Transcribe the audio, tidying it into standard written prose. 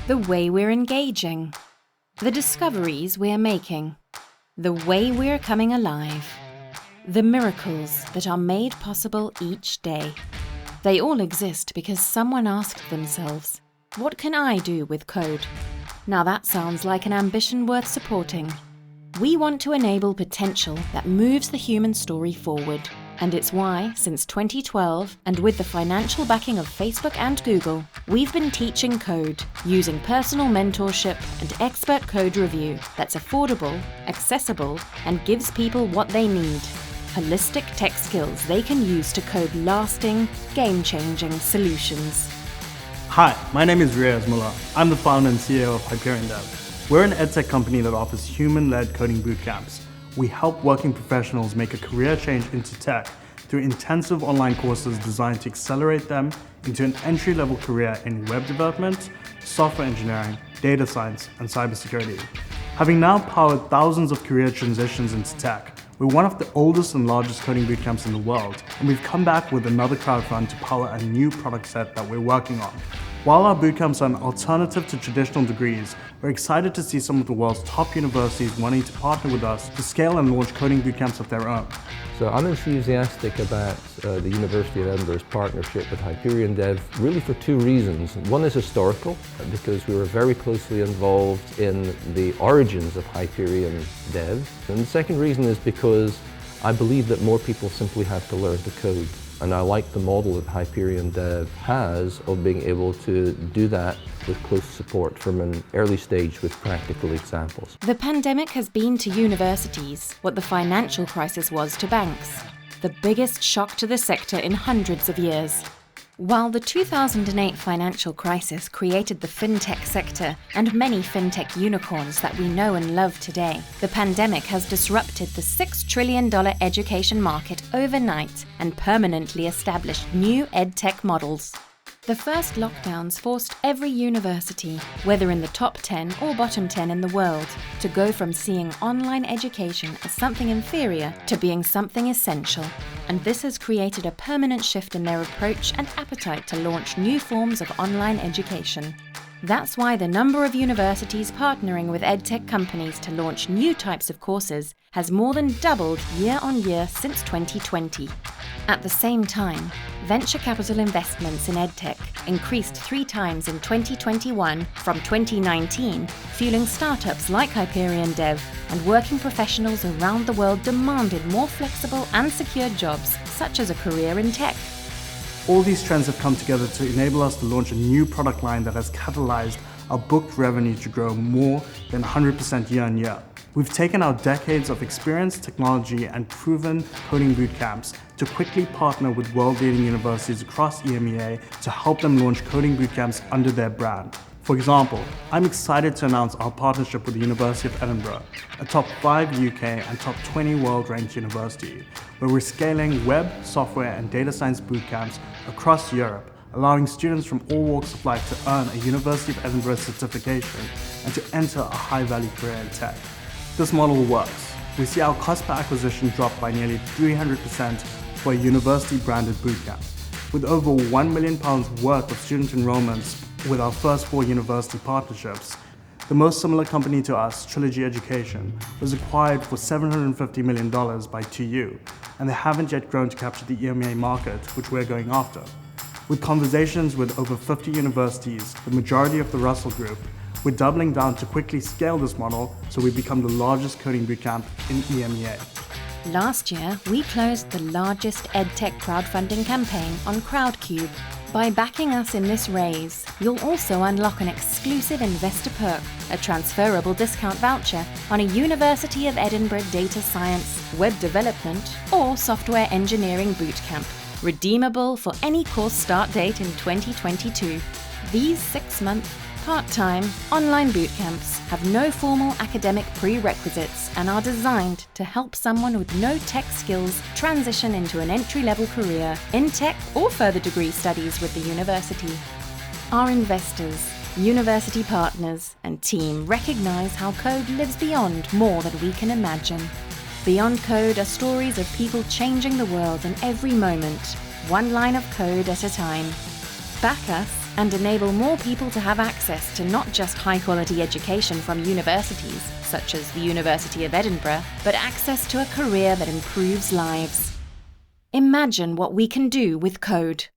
The way we're engaging. The discoveries we're making. The way we're coming alive. The miracles that are made possible each day. They all exist because someone asked themselves, what can I do with code? Now that sounds like an ambition worth supporting. We want to enable potential that moves the human story forward. And it's why, since 2012, and with the financial backing of Facebook and Google, we've been teaching code, using personal mentorship and expert code review that's affordable, accessible, and gives people what they need. Holistic tech skills they can use to code lasting, game-changing solutions. Hi, my name is Reyes Muller. I'm the founder and CEO of HyperionDev. We're an edtech company that offers human-led coding bootcamps. We help working professionals make a career change into tech through intensive online courses designed to accelerate them into an entry-level career in web development, software engineering, data science, and cybersecurity. Having now powered thousands of career transitions into tech, we're one of the oldest and largest coding bootcamps in the world, and we've come back with another crowdfund to power a new product set that we're working on. While our bootcamps are an alternative to traditional degrees, we're excited to see some of the world's top universities wanting to partner with us to scale and launch coding bootcamps of their own. So I'm enthusiastic about the University of Edinburgh's partnership with HyperionDev really for two reasons. One is historical, because we were very closely involved in the origins of HyperionDev. And the second reason is because I believe that more people simply have to learn to code. And I like the model that HyperionDev has of being able to do that with close support from an early stage with practical examples. The pandemic has been to universities what the financial crisis was to banks, the biggest shock to the sector in hundreds of years. While the 2008 financial crisis created the fintech sector and many fintech unicorns that we know and love today, the pandemic has disrupted the $6 trillion education market overnight and permanently established new edtech models. The first lockdowns forced every university, whether in the top 10 or bottom 10 in the world, to go from seeing online education as something inferior to being something essential. And this has created a permanent shift in their approach and appetite to launch new forms of online education. That's why the number of universities partnering with edtech companies to launch new types of courses has more than doubled year on year since 2020. At the same time, venture capital investments in edtech increased 3 times in 2021 from 2019, fueling startups like HyperionDev, and working professionals around the world demanded more flexible and secure jobs, such as a career in tech. All these trends have come together to enable us to launch a new product line that has catalyzed our booked revenue to grow more than 100% year on year. We've taken our decades of experience, technology, and proven coding bootcamps to quickly partner with world-leading universities across EMEA to help them launch coding bootcamps under their brand. For example, I'm excited to announce our partnership with the University of Edinburgh, a top 5 UK and top 20 world-ranked university, where we're scaling web, software, and data science bootcamps across Europe, allowing students from all walks of life to earn a University of Edinburgh certification and to enter a high-value career in tech. This model works. We see our cost per acquisition drop by nearly 300% for a university-branded bootcamp. With over £1 million worth of student enrollments with our first 4 university partnerships, the most similar company to us, Trilogy Education, was acquired for $750 million by 2U, and they haven't yet grown to capture the EMEA market, which we're going after. With conversations with over 50 universities, the majority of the Russell Group, we're doubling down to quickly scale this model so we become the largest coding bootcamp in EMEA. Last year, we closed the largest edtech crowdfunding campaign on Crowdcube. By backing us in this raise, you'll also unlock an exclusive investor perk, a transferable discount voucher on a University of Edinburgh data science, web development, or software engineering bootcamp, redeemable for any course start date in 2022. These 6-month, part-time, online bootcamps have no formal academic prerequisites and are designed to help someone with no tech skills transition into an entry-level career in tech or further degree studies with the university. Our investors, university partners, and team recognize how code lives beyond more than we can imagine. Beyond code are stories of people changing the world in every moment, one line of code at a time. Back us and enable more people to have access to not just high-quality education from universities, such as the University of Edinburgh, but access to a career that improves lives. Imagine what we can do with code.